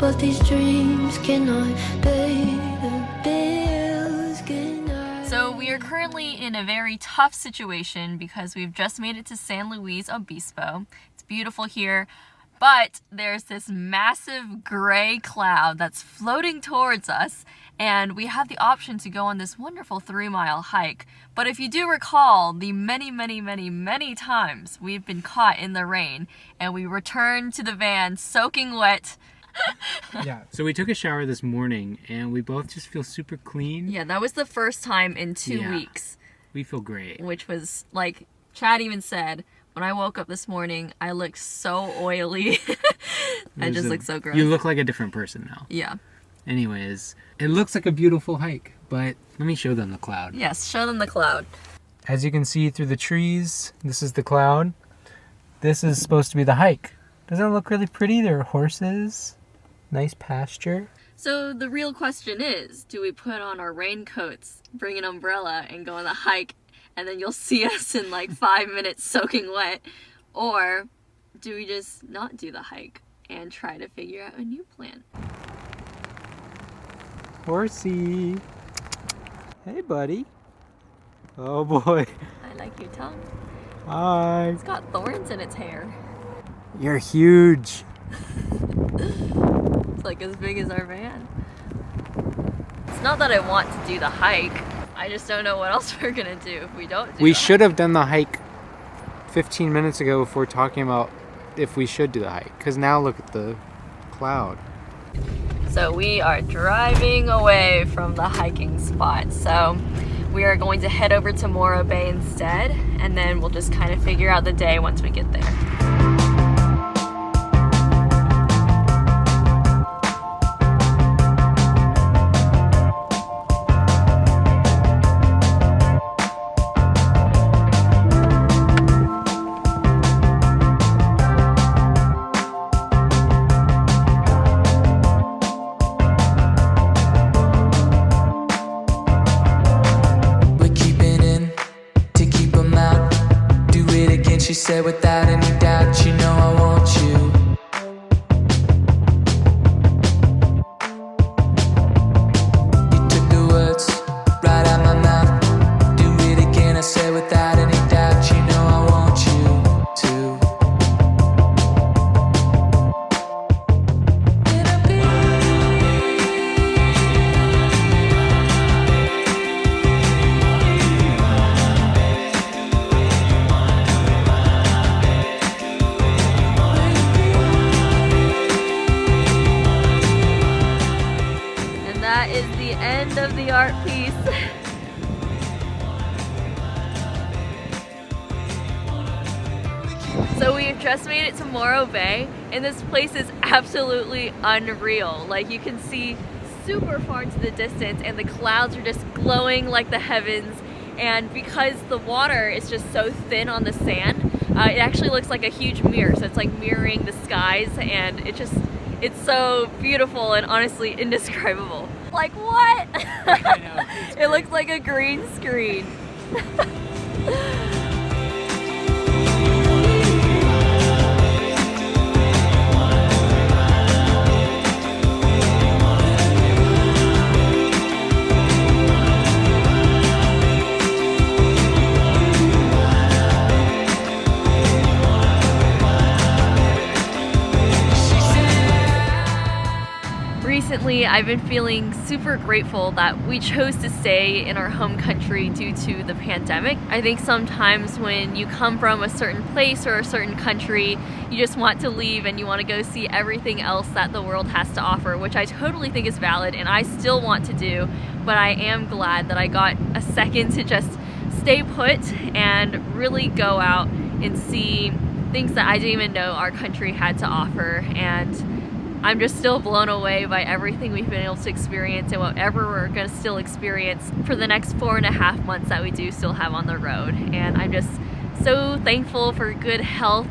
but these dreams cannot pay the bills. Good night. So we are currently in a very tough situation because we've just made it to San Luis Obispo. It's beautiful here, but there's this massive gray cloud that's floating towards us, and we have the option to go on this wonderful 3-mile hike. But if you do recall the many times we've been caught in the rain and we returned to the van soaking wet. Yeah, so we took a shower this morning and we both just feel super clean. Yeah, that was the first time in 2 weeks. We feel great. Which was, like Chad even said, when I woke up this morning, I looked so oily. I just look so gross. You look like a different person now. Yeah. Anyways, it looks like a beautiful hike, but let me show them the cloud. Yes, show them the cloud. As you can see through the trees, this is the cloud. This is supposed to be the hike. Doesn't it look really pretty? There are horses, nice pasture. So the real question is, do we put on our raincoats, bring an umbrella, and go on the hike, and then you'll see us in like 5 minutes soaking wet? Or do we just not do the hike and try to figure out a new plan? Horsey. Hey, buddy. Oh, boy. I like your tongue. Hi. It's got thorns in its hair. You're huge. It's like as big as our van. It's not that I want to do the hike. I just don't know what else we're gonna do if we don't do We the should have done the hike 15 minutes ago before talking about if we should do the hike. Because now look at the cloud. So we are driving away from the hiking spot. So we are going to head over to Morro Bay instead, and then we'll just kind of figure out the day once we get there. She said without any doubt, you know I want you. You took the words right out my mouth. Do it again, I said without any doubt, you know I want you to. That is the end of the art piece. So we've just made it to Morro Bay, and this place is absolutely unreal. Like, you can see super far into the distance, and the clouds are just glowing like the heavens. And because the water is just so thin on the sand, it actually looks like a huge mirror. So it's like mirroring the skies, and it's so beautiful and honestly indescribable. Like, what? I know. It looks like a green screen. Recently, I've been feeling super grateful that we chose to stay in our home country due to the pandemic. I think sometimes when you come from a certain place or a certain country, you just want to leave and you want to go see everything else that the world has to offer, which I totally think is valid and I still want to do, but I am glad that I got a second to just stay put and really go out and see things that I didn't even know our country had to offer. And I'm just still blown away by everything we've been able to experience and whatever we're going to still experience for the next 4.5 months that we do still have on the road. And I'm just so thankful for good health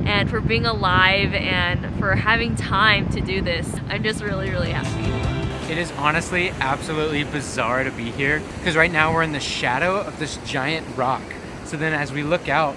and for being alive and for having time to do this. I'm just really, really happy. It is honestly absolutely bizarre to be here because right now we're in the shadow of this giant rock. So then as we look out,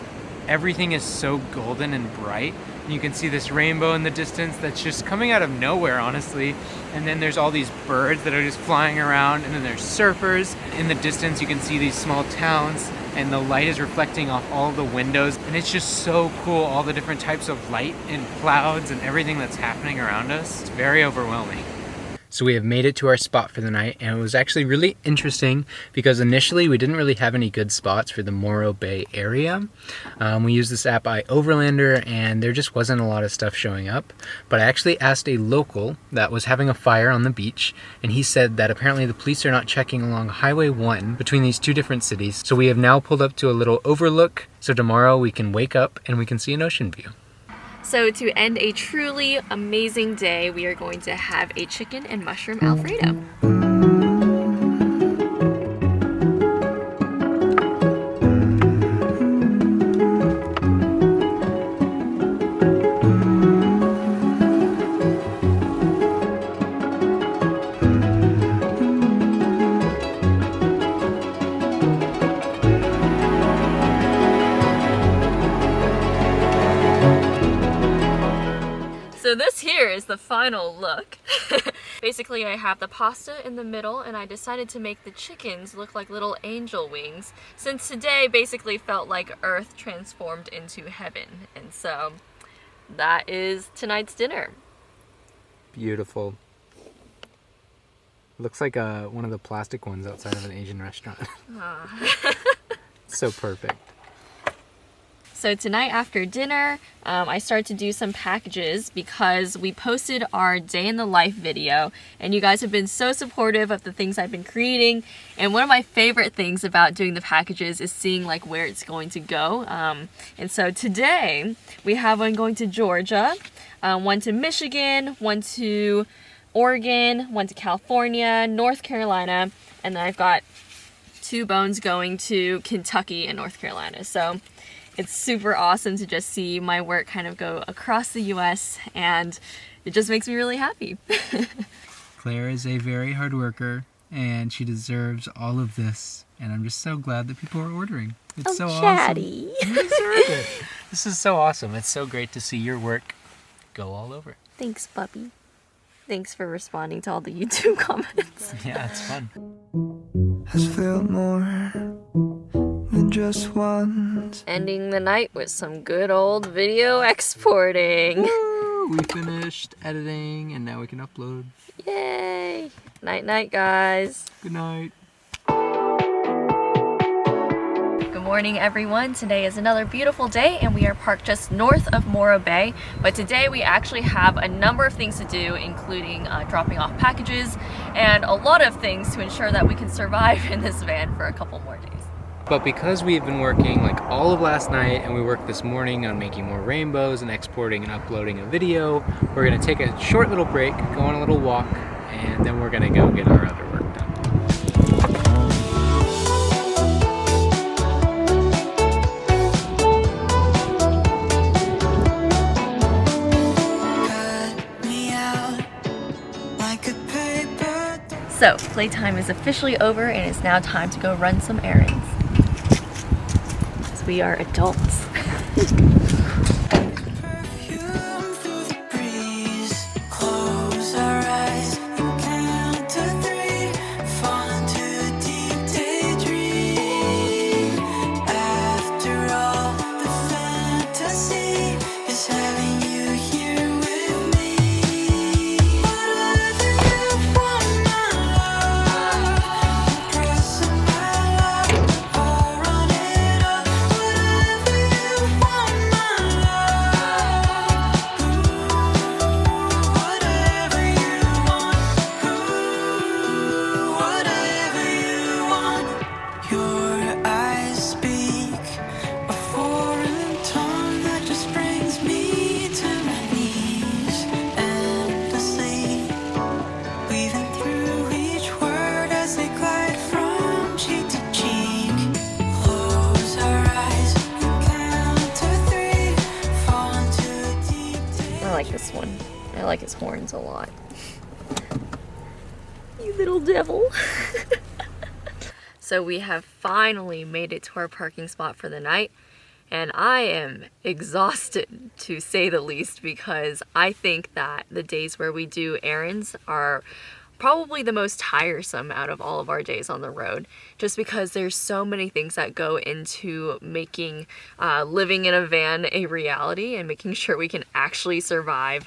everything is so golden and bright. You can see this rainbow in the distance that's just coming out of nowhere, honestly. And then there's all these birds that are just flying around, and then there's surfers. In the distance, you can see these small towns, and the light is reflecting off all the windows. And it's just so cool, all the different types of light and clouds and everything that's happening around us. It's very overwhelming. So we have made it to our spot for the night, and it was actually really interesting because initially we didn't really have any good spots for the Morro Bay area. We used this app iOverlander, and there just wasn't a lot of stuff showing up. But I actually asked a local that was having a fire on the beach, and he said that apparently the police are not checking along Highway 1 between these two different cities. So we have now pulled up to a little overlook, so tomorrow we can wake up and we can see an ocean view. So to end a truly amazing day, we are going to have a chicken and mushroom Alfredo. So this here is the final look. Basically, I have the pasta in the middle, and I decided to make the chickens look like little angel wings, since today basically felt like Earth transformed into heaven. And so that is tonight's dinner. Beautiful. Looks like one of the plastic ones outside of an Asian restaurant. So perfect. So tonight after dinner, I started to do some packages because we posted our day in the life video, and you guys have been so supportive of the things I've been creating. And one of my favorite things about doing the packages is seeing like where it's going to go. And so today we have one going to Georgia, one to Michigan, one to Oregon, one to California, North Carolina, and then I've got 2 bones going to Kentucky and North Carolina. So it's super awesome to just see my work kind of go across the US, and it just makes me really happy. Claire is a very hard worker, and she deserves all of this, and I'm just so glad that people are ordering. It's so Chatty. awesome. You deserve it. This is so awesome. It's so great to see your work go all over. Thanks, puppy. Thanks for responding to all the YouTube comments. Yeah, it's fun. Has felt more than just once. Ending the night with some good old video exporting. Woo! We finished editing, and now we can upload. Yay! Night night, guys. Good night. Good morning, everyone. Today is another beautiful day, and we are parked just north of Morro Bay. But today we actually have a number of things to do, including dropping off packages and a lot of things to ensure that we can survive in this van for a couple more days. But because we've been working like all of last night, and we worked this morning on making more rainbows and exporting and uploading a video, we're gonna take a short little break, go on a little walk, and then we're gonna go get our other work done. So, playtime is officially over, and it's now time to go run some errands. Because we are adults. This one. I like his horns a lot. You little devil. So we have finally made it to our parking spot for the night, and I am exhausted to say the least, because I think that the days where we do errands are probably the most tiresome out of all of our days on the road, just because there's so many things that go into making living in a van a reality and making sure we can actually survive.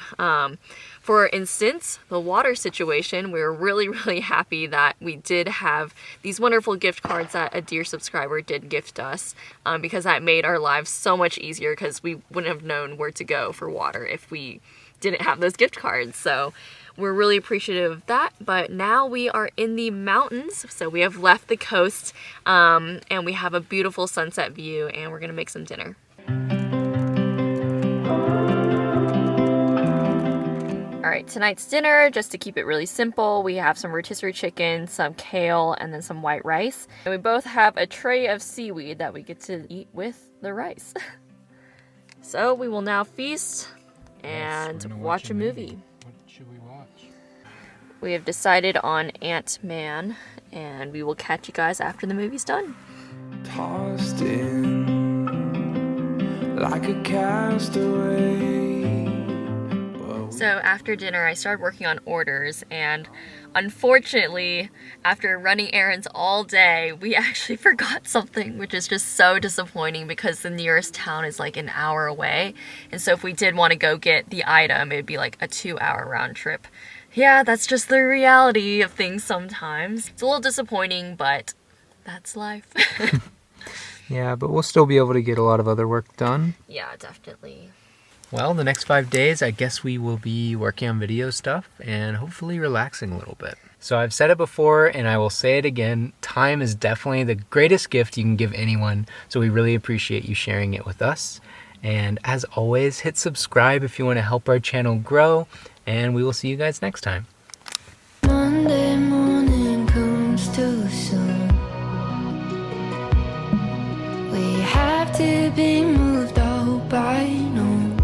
For instance, the water situation, we were really happy that we did have these wonderful gift cards that a dear subscriber did gift us, because that made our lives so much easier, because we wouldn't have known where to go for water if we didn't have those gift cards. So we're really appreciative of that. But now we are in the mountains, so we have left the coast, and we have a beautiful sunset view, and we're gonna make some dinner. All right, tonight's dinner, just to keep it really simple, we have some rotisserie chicken, some kale, and then some white rice. And we both have a tray of seaweed that we get to eat with the rice. So we will now feast and watch a movie. What should we watch? We have decided on Ant-Man, and we will catch you guys after the movie's done. Tossed in like a castaway. So after dinner, I started working on orders, and unfortunately, after running errands all day, we actually forgot something, which is just so disappointing, because the nearest town is like an hour away. And so if we did want to go get the item, it'd be like a 2-hour round trip. Yeah, that's just the reality of things sometimes. It's a little disappointing, but that's life. Yeah, but we'll still be able to get a lot of other work done. Yeah, definitely. Well, the next 5 days, I guess we will be working on video stuff and hopefully relaxing a little bit. So I've said it before and I will say it again, time is definitely the greatest gift you can give anyone. So we really appreciate you sharing it with us. And as always, hit subscribe if you want to help our channel grow, and we will see you guys next time. Monday morning comes too soon. We have to be moved out by noon.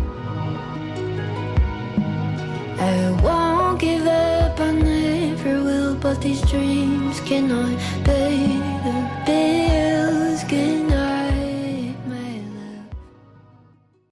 I won't give up, I never will, but these dreams cannot pay the bill.